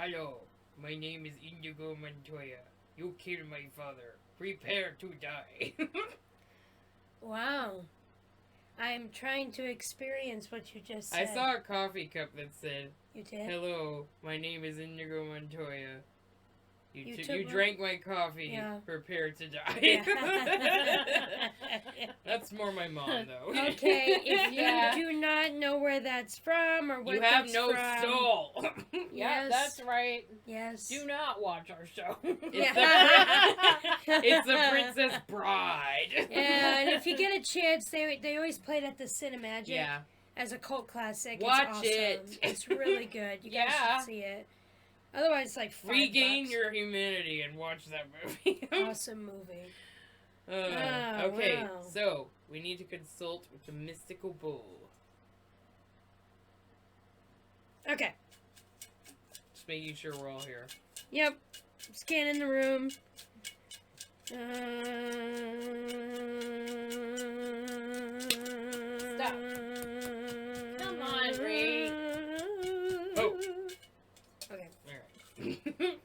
Hello, my name is Indigo Montoya. You killed my father. Prepare to die. Wow. I'm trying to experience what you just said. I saw a coffee cup that said, You did? Hello, my name is Indigo Montoya. You took drank my coffee. Yeah. Prepare to die. Yeah. That's more my mom, though. Okay, if you do not know where that's from or what you have that's no from, soul. Yeah, Yes. that's right. Yes. Do not watch our show. It's the Princess Bride. Yeah, and if you get a chance, they always play it at the Cinemagic Yeah. as a cult classic. Watch it's awesome. it. It's really good. You guys Yeah. should see it. Otherwise, it's like $5. Regain your humanity and watch that movie. Awesome movie. Okay, wow. so we need to consult with the mystical bull. Okay. Just making sure we're all here. Yep. Scanning the room. Stop. Come on, Ray. Oh. Okay. Alright.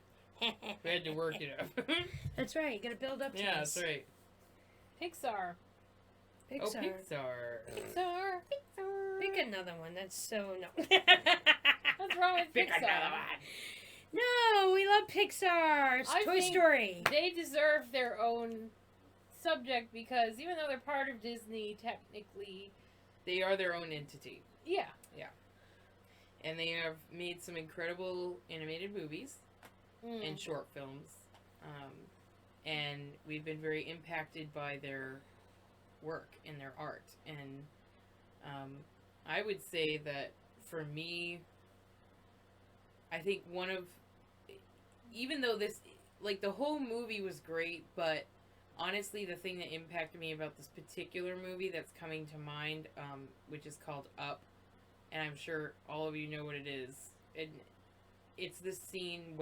We had to work it up. That's right. You gotta build up to Yeah, this. that's right. Pixar. Pixar. Oh, Pixar. Pixar. Pick another one. That's so no. What's wrong with Pick Pixar? another one. No, we love Pixar. It's I Toy think Story. They deserve their own subject because even though they're part of Disney, technically, They are their own entity. yeah. And they have made some incredible animated movies Mm. and short films. And we've been very impacted by their work and their art. And I would say that for me, I think even though this, like, the whole movie was great, but honestly, the thing that impacted me about this particular movie that's coming to mind, which is called Up, and I'm sure all of you know what it is. It's this scene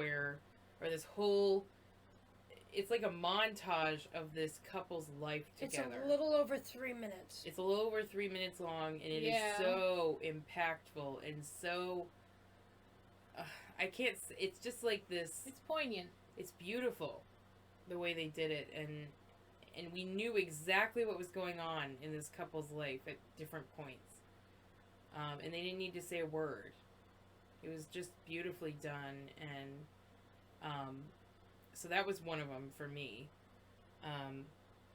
it's like a montage of this couple's life together. It's a little over 3 minutes. It's a little over 3 minutes long, and it is Yeah. so impactful and so. It's just like this. It's poignant. It's beautiful, the way they did it, and we knew exactly what was going on in this couple's life at different points, and they didn't need to say a word. It was just beautifully done, and so that was one of them for me.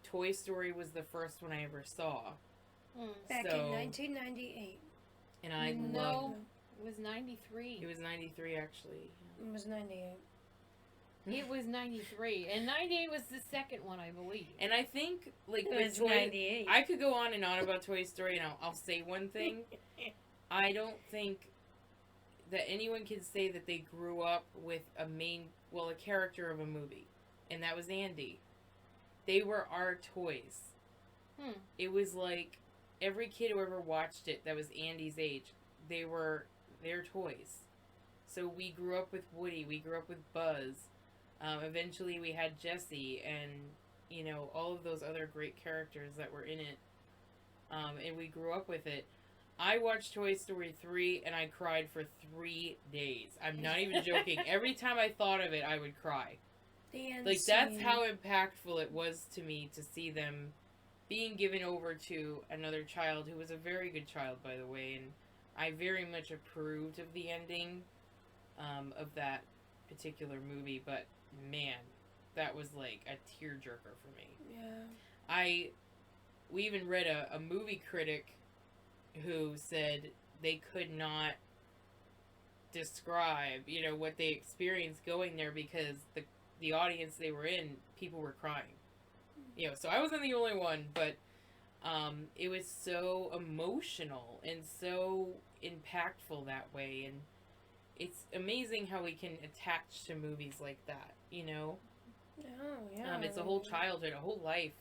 Toy Story was the first one I ever saw. Back So- in 1998. And I No. loved It was 93. it. Was 93 actually. It was 98. It was 93. And 98 was the second one, I believe. And I think, like, It with was Toy, 98. I could go on and on about Toy Story, and I'll say one thing. I don't think that anyone can say that they grew up with a character of a movie, and that was Andy. They were our toys. It was like every kid who ever watched it that was Andy's age, they were their toys. So we grew up with Woody, we grew up with Buzz. Eventually we had Jessie and, all of those other great characters that were in it. And we grew up with it. I watched Toy Story 3 and I cried for 3 days. I'm not even joking. Every time I thought of it, I would cry. Like, that's how impactful it was to me to see them being given over to another child who was a very good child, by the way. And I very much approved of the ending of that particular movie. But, man, that was like a tearjerker for me. Yeah. We even read a movie critic who said they could not describe, what they experienced going there because the audience they were in, people were crying. So I wasn't the only one, but it was so emotional and so impactful that way, and it's amazing how we can attach to movies like that, Oh, yeah. It's a whole childhood, a whole life,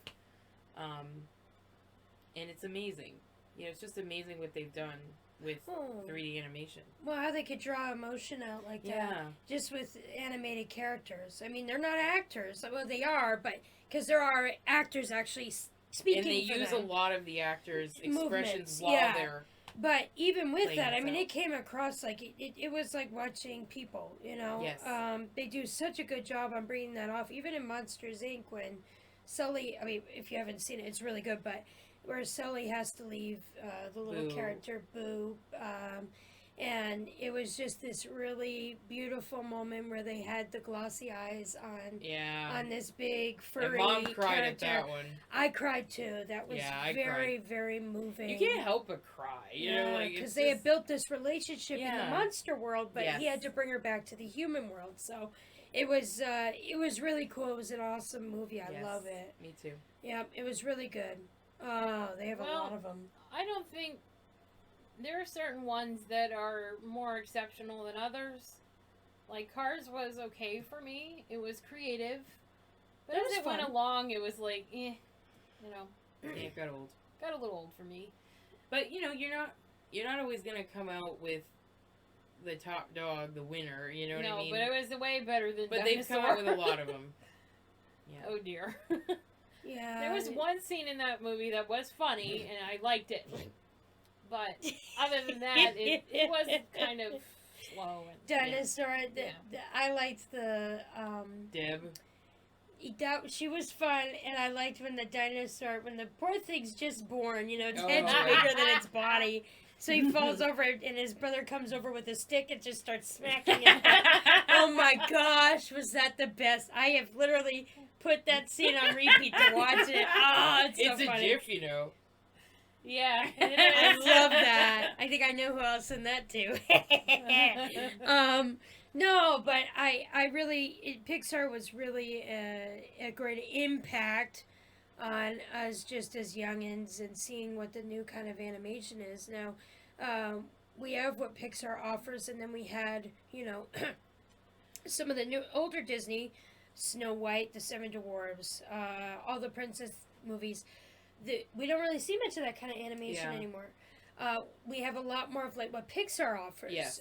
and it's amazing. It's just amazing what they've done with 3D animation. Well, how they could draw emotion out like Yeah. that. Just with animated characters. I mean, they're not actors. Well, they are, but because there are actors actually speaking And they for use them. a lot of the actors' expressions Movements, while yeah. they're But even with Playing that, I mean, itself. it came across like it was like watching people, you know? Yes. They do such a good job on bringing that off. Even in Monsters, Inc., when Sully, I mean, if you haven't seen it, it's really good, but where Sully has to leave the little Boo. character, Boo, and it was just this really beautiful moment where they had the glossy eyes on this big furry and Mom cried character. at that one. I cried too. That was Yeah, I very, cried. very moving. You can't help but cry, you know, like because it's they had just- built this relationship in the Yeah. monster world, but he Yes. had to bring her back to the human world. So it was really cool. It was an awesome movie. I Yes, love it. Me too. Yeah, it was really good. Oh, they have a Well, lot of them. I don't think there are certain ones that are more exceptional than others. Like Cars was okay for me. It was creative, but It as was it went fun. along, it was like, you know, Yeah, it got old. got a little old for me. But you know, you're not always gonna come out with the top dog, the winner. You know what I mean? but it was way better than. But they've come out with a lot of them. Yeah. Oh dear. Yeah. There was one scene in that movie that was funny, and I liked it. But other than that, it was kind of slow. And, Dinosaur. I liked the Deb. that she was fun, and I liked when the dinosaur, when the poor thing's just born, you know, its Oh, head's yeah. bigger than its body. So he falls over, and his brother comes over with a stick and just starts smacking him. Oh my gosh, was that the best? I have literally put that scene on repeat to watch it. Oh, it's so It's a funny. GIF, you know. Yeah. I love that. I think I know who else in that too. No, but I really, Pixar was really a great impact on us just as youngins and seeing what the new kind of animation is. Now, we have what Pixar offers, and then we had, you know, some of the new older Disney, Snow White, The Seven Dwarfs, all the princess movies. We don't really see much of that kind of animation Yeah. anymore. We have a lot more of like what Pixar offers, Yes.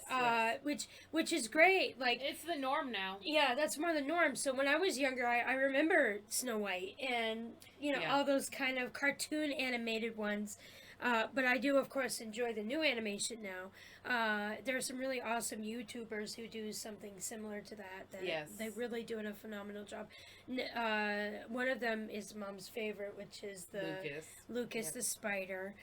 which is great. Like, It's the norm now. yeah, that's more the norm. So when I was younger, I remember Snow White and you know Yeah. all those kind of cartoon animated ones. But I do, of course, enjoy the new animation now. There are some really awesome YouTubers who do something similar to that. Yes. They really doing a phenomenal job. One of them is Mom's favorite, which is the Lucas Yep. the Spider.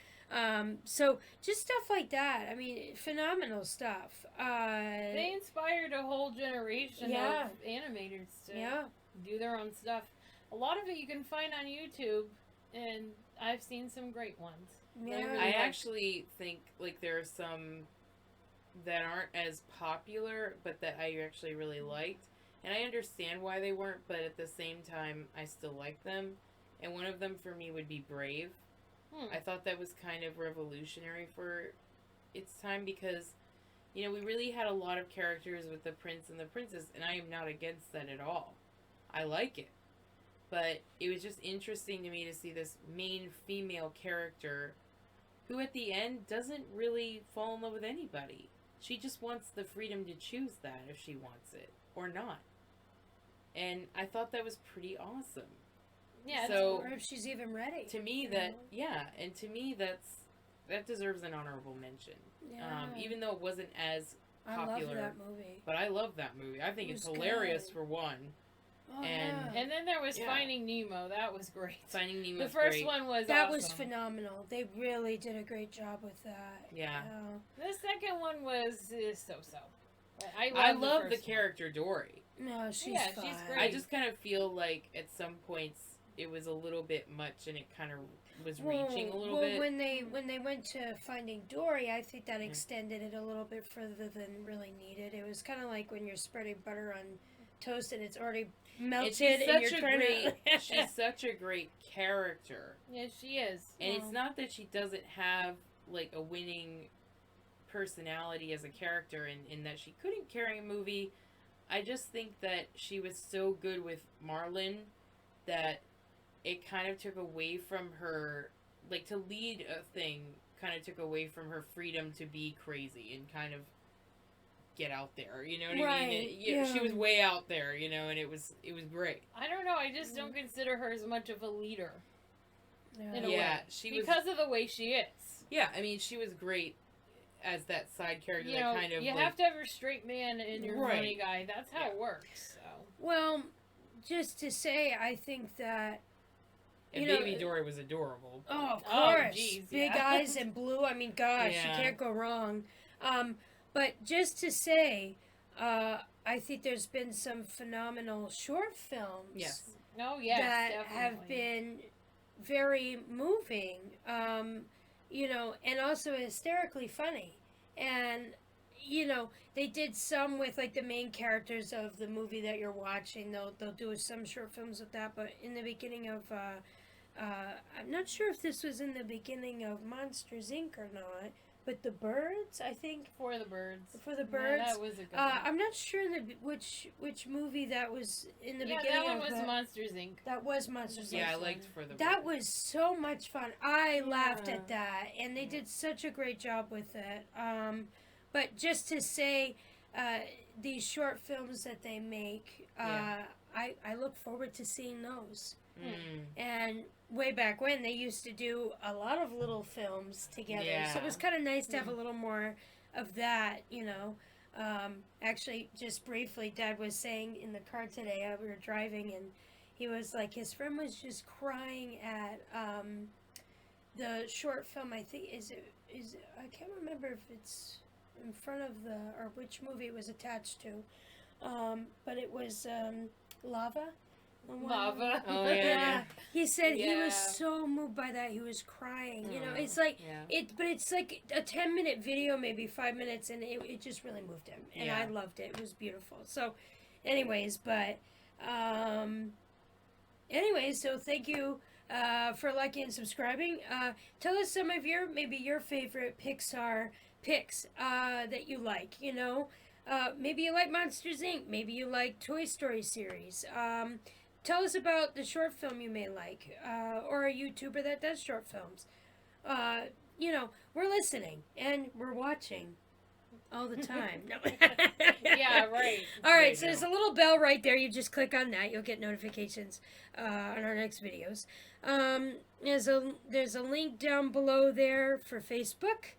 So just stuff like that. I mean, phenomenal stuff. They inspired a whole generation Yeah. of animators to Yeah. do their own stuff. A lot of it you can find on YouTube, and I've seen some great ones. Yeah. really I like- actually think like there are some that aren't as popular, but that I actually really liked, and I understand why they weren't. But at the same time, I still like them. And one of them for me would be Brave. I thought that was kind of revolutionary for its time because, you know, we really had a lot of characters with the prince and the princess, and I am not against that at all. I like it. But it was just interesting to me to see this main female character who at the end doesn't really fall in love with anybody. She just wants the freedom to choose that if she wants it or not. And I thought that was pretty awesome. Yeah, So- Or if she's even ready. To me and to me that deserves an honorable mention. Yeah. Even though it wasn't as I love popular. that movie. But I love that movie. I think It it's was hilarious good. for one. Oh, and- yeah. and then there was Yeah. Finding Nemo. That was great. Finding Nemo. The first great. one was That was awesome. phenomenal. They really did a great job with that. Yeah. The second one was so-so. But I love the first one. character Dory. No, she's Yeah, she's fine. great. I just kind of feel like at some points it was a little bit much, and it kind of was reaching a little bit. when they went to Finding Dory, I think that extended it a little bit further than really needed. It was kind of like when you're spreading butter on toast and it's already melted, and you're trying to. She's such a great character, Yeah, she is. and Yeah. it's not that she doesn't have like a winning personality as a character, and in that she couldn't carry a movie. I just think that she was so good with Marlon that it kind of took away from her, like, to lead a thing kind of took away from her freedom to be crazy and kind of get out there, you know what I mean? Right, She yeah. was way out there, you know, and it was great. I don't know. I just don't consider her as much of a leader Yeah. in a Yeah, way she was because of the way she is. Yeah, I mean, she was great as that side character You that know, kind of you like, have to have your straight man and your Right. funny guy. That's how Yeah. it works. So. Well, just to say, I think that and you know, Baby Dory was adorable. oh, of Oh, course, geez, big yeah. eyes and blue. I mean, gosh, Yeah. you can't go wrong. But just to say, I think there's been some phenomenal short films. Yes. Oh yes, that definitely. have been very moving, and also hysterically funny. And, they did some with like the main characters of the movie that you're watching. They'll do some short films with that. But in the beginning of, I'm not sure if this was in the beginning of Monsters Inc. or not. But the birds, I think. For the birds. For the Yeah, birds. that was a good one. I'm not sure which movie that was in the beginning that one of. was Monsters Inc. That was Monsters Inc. Yeah, I Excellent. liked For the That Birds. was so much fun. I laughed Yeah. at that, and they Yeah. did such a great job with it. But just to say, these short films that they make, Yeah. I look forward to seeing those. Mm. And way back when, they used to do a lot of little films together, so it was Yeah. kind of nice to have a little more of that, Actually, just briefly, Dad was saying in the car today, we were driving, and he was like, his friend was just crying at the short film. I think I can't remember if it's in front of or which movie it was attached to, but it was Lava. The one- Lava. Oh, yeah. He said he was Yeah. so moved by that, he was crying. Oh, It's like Yeah. but it's like a 10-minute video, maybe 5 minutes, and it just really moved him, and Yeah. I loved it. It was beautiful. So, anyways, so thank you for liking and subscribing. Tell us some of your favorite Pixar picks that you like. Maybe you like Monsters Inc. Maybe you like Toy Story series. Tell us about the short film you may like, or a YouTuber that does short films. We're listening and we're watching all the time. No. Yeah, right. All right, Right so now. there's a little bell right there. You just click on that. You'll get notifications on our next videos. There's a link down below there for Facebook.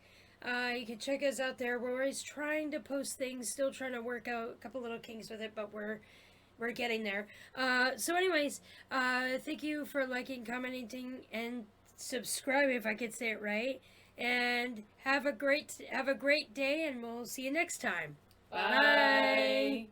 You can check us out there. We're always trying to post things, still trying to work out a couple little kinks with it, but we're getting there. So anyways, thank you for liking, commenting, and subscribing, if I could say it right. And have a great day, and we'll see you next time. Bye.